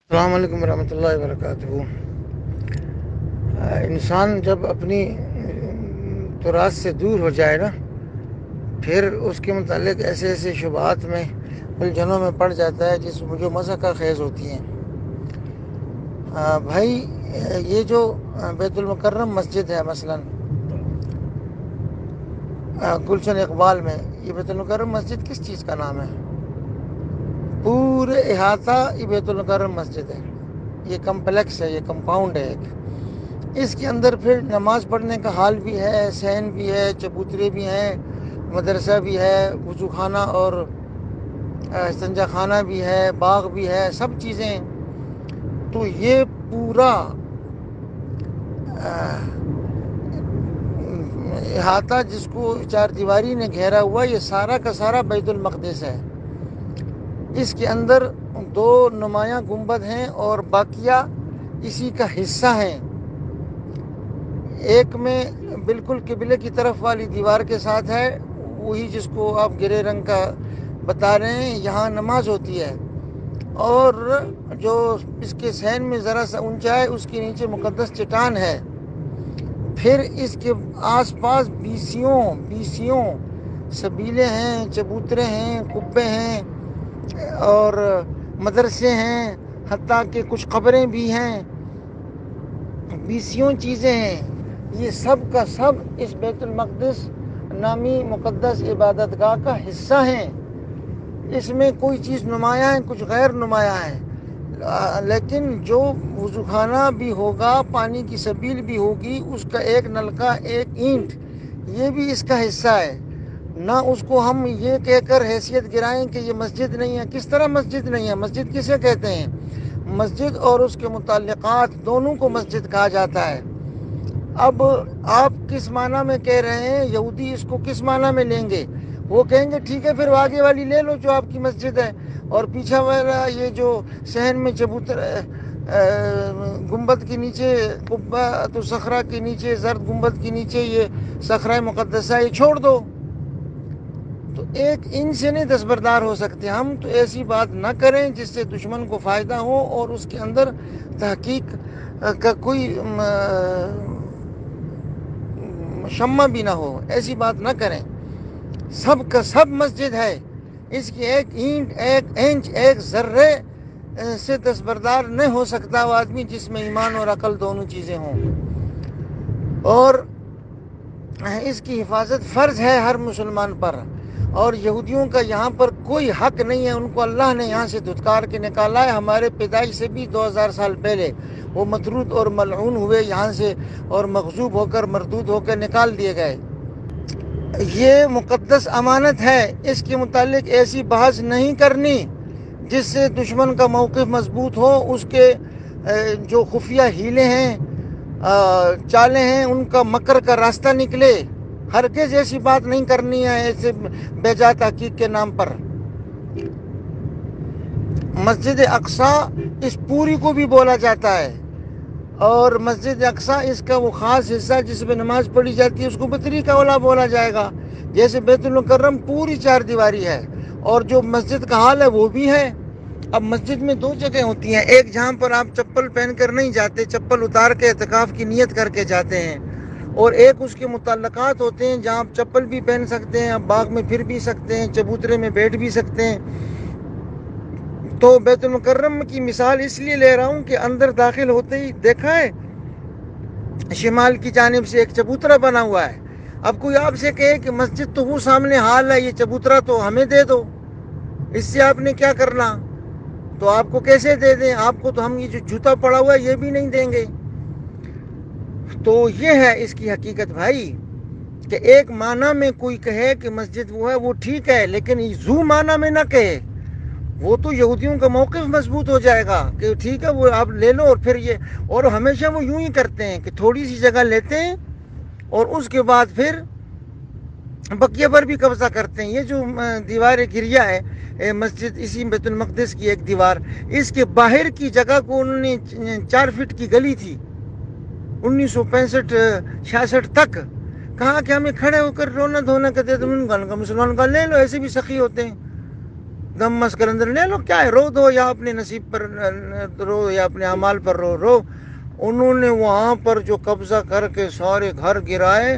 السلام علیکم ورحمۃ اللہ وبرکاتہ۔ انسان جب اپنی تراث سے دور ہو جائے نا، پھر اس کے متعلق ایسے ایسے شبہات میں الجھنوں میں پڑ جاتا ہے جو مضحکہ خیز ہوتی ہیں۔ بھائی، یہ جو بیت المکرم مسجد ہے مثلاً گلشن اقبال میں، یہ بیت المکرم مسجد کس چیز کا نام ہے؟ پورے احاطہ یہ بیت المکرم مسجد ہے، یہ کمپلیکس ہے، یہ کمپاؤنڈ ہے ایک۔ اس کے اندر پھر نماز پڑھنے کا حال بھی ہے، صحن بھی ہے، چبوترے بھی ہیں، مدرسہ بھی ہے، وضو خانہ اور استنجا خانہ بھی ہے، باغ بھی ہے، سب چیزیں۔ تو یہ پورا احاطہ جس کو چار دیواری نے گھیرا ہوا، یہ سارا کا سارا بیت المقدس ہے۔ اس کے اندر دو نمایاں گنبد ہیں اور باقیہ اسی کا حصہ ہیں۔ ایک میں بالکل قبلے کی طرف والی دیوار کے ساتھ ہے، وہی جس کو آپ گرے رنگ کا بتا رہے ہیں، یہاں نماز ہوتی ہے۔ اور جو اس کے صحن میں ذرا سا اونچا ہے، اس کے نیچے مقدس چٹان ہے۔ پھر اس کے آس پاس بیسیوں سبیلے ہیں، چبوترے ہیں، قبے ہیں اور مدرسے ہیں، حتیٰ کہ کچھ قبریں بھی ہیں، بیسیوں چیزیں ہیں۔ یہ سب کا سب اس بیت المقدس نامی مقدس عبادت گاہ کا حصہ ہیں۔ اس میں کوئی چیز نمایاں ہے، کچھ غیر نمایاں ہے، لیکن جو وضو خانہ بھی ہوگا، پانی کی سبیل بھی ہوگی، اس کا ایک نلکا، ایک اینٹ، یہ بھی اس کا حصہ ہے۔ نہ اس کو ہم یہ کہہ کر حیثیت گرائیں کہ یہ مسجد نہیں ہے۔ کس طرح مسجد نہیں ہے؟ مسجد کسے کہتے ہیں؟ مسجد اور اس کے متعلقات دونوں کو مسجد کہا جاتا ہے۔ اب آپ کس معنی میں کہہ رہے ہیں؟ یہودی اس کو کس معنی میں لیں گے؟ وہ کہیں گے ٹھیک ہے، پھر آگے والی لے لو جو آپ کی مسجد ہے، اور پیچھے والا یہ جو صحن میں چبوتر گنبد کے نیچے، قبۃ الصخرہ کے نیچے، زرد گنبد کے نیچے یہ صخرہ مقدسہ، یہ چھوڑ دو۔ تو ایک ان سے نہیں دستبردار ہو سکتے ہم، تو ایسی بات نہ کریں جس سے دشمن کو فائدہ ہو اور اس کے اندر تحقیق کا کوئی شمع بھی نہ ہو، ایسی بات نہ کریں۔ سب کا سب مسجد ہے، اس کی ایک اینٹ، ایک انچ، ایک ذرے سے دستبردار نہیں ہو سکتا وہ آدمی جس میں ایمان اور عقل دونوں چیزیں ہوں۔ اور اس کی حفاظت فرض ہے ہر مسلمان پر، اور یہودیوں کا یہاں پر کوئی حق نہیں ہے۔ ان کو اللہ نے یہاں سے دھتکار کے نکالا ہے، ہمارے پیدائش سے بھی 2000 سال پہلے وہ مطرود اور ملعون ہوئے یہاں سے، اور مغصوب ہو کر، مردود ہو کر نکال دیے گئے۔ یہ مقدس امانت ہے، اس کے متعلق ایسی بحث نہیں کرنی جس سے دشمن کا موقف مضبوط ہو، اس کے جو خفیہ ہیلے ہیں، چالیں ہیں، ان کا مکر کا راستہ نکلے۔ ہرگز ایسی بات نہیں کرنی ہے ایسے بے جا تحقیق کے نام پر۔ مسجد اقصیٰ اس پوری کو بھی بولا جاتا ہے، اور مسجد اقصیٰ اس کا وہ خاص حصہ جس میں نماز پڑھی جاتی ہے، اس کو بطری کا اولا بولا جائے گا۔ جیسے بیت المکرم پوری چار دیواری ہے، اور جو مسجد کا حال ہے وہ بھی ہے۔ اب مسجد میں دو جگہ ہوتی ہیں، ایک جہاں پر آپ چپل پہن کر نہیں جاتے، چپل اتار کے اعتکاف کی نیت کر کے جاتے ہیں، اور ایک اس کے متعلقات ہوتے ہیں جہاں آپ چپل بھی پہن سکتے ہیں، آپ باغ میں پھر بھی سکتے ہیں، چبوترے میں بیٹھ بھی سکتے ہیں۔ تو بیت المکرم کی مثال اس لیے لے رہا ہوں کہ اندر داخل ہوتے ہی دیکھا ہے شمال کی جانب سے ایک چبوترا بنا ہوا ہے۔ اب کوئی آپ سے کہے کہ مسجد تو وہ سامنے حال ہے، یہ چبوترا تو ہمیں دے دو، اس سے آپ نے کیا کرنا؟ تو آپ کو کیسے دے دیں؟ آپ کو تو ہم یہ جو جوتا پڑا ہوا ہے یہ بھی نہیں دیں گے۔ تو یہ ہے اس کی حقیقت بھائی، کہ ایک معنی میں کوئی کہے کہ مسجد وہ ہے، وہ ٹھیک ہے، لیکن زو معنی میں نہ کہے، وہ تو یہودیوں کا موقف مضبوط ہو جائے گا کہ ٹھیک ہے وہ آپ لے لو، اور پھر یہ، اور ہمیشہ وہ یوں ہی کرتے ہیں کہ تھوڑی سی جگہ لیتے ہیں اور اس کے بعد پھر بقیہ پر بھی قبضہ کرتے ہیں۔ یہ جو دیوار گریہ ہے مسجد، اسی بیت المقدس کی ایک دیوار، اس کے باہر کی جگہ کو انہوں نے 4 فٹ کی گلی تھی 1965-66 تک، کہا کہ ہمیں کھڑے ہو کر رونا دھونا کہتے تھے، مسلمان کا لے لو، ایسے بھی سخی ہوتے ہیں۔ دم مسکر اندر لے لو، کیا ہے، رو دو یا اپنے نصیب پر رو یا اپنے اعمال پر رو۔ انہوں نے وہاں پر جو قبضہ کر کے سارے گھر گرائے،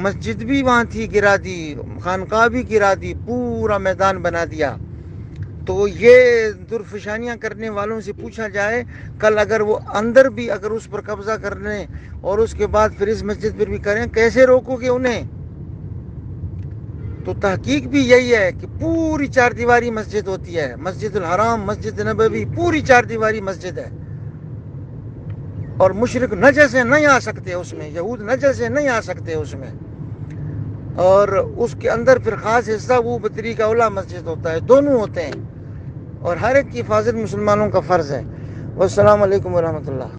مسجد بھی وہاں تھی گرا دی، خانقاہ بھی گرا دی، پورا میدان بنا دیا۔ تو یہ درفشانیاں کرنے والوں سے پوچھا جائے، کل اگر وہ اندر بھی اگر اس پر قبضہ کرنے اور اس کے بعد پھر اس مسجد پر بھی کریں، کیسے روکو گے انہیں؟ تو تحقیق بھی یہی ہے کہ پوری 4 دیواری مسجد ہوتی ہے، مسجد الحرام، مسجد نبوی، پوری 4 دیواری مسجد ہے، اور مشرک نجسے نہیں آ سکتے اس میں، یہود نجسے نہیں آ سکتے اس میں، اور اس کے اندر پھر خاص حصہ وہ بطریق اولا مسجد ہوتا ہے، دونوں ہوتے ہیں، اور ہر ایک کی حفاظت مسلمانوں کا فرض ہے۔ والسلام علیکم ورحمۃ اللہ۔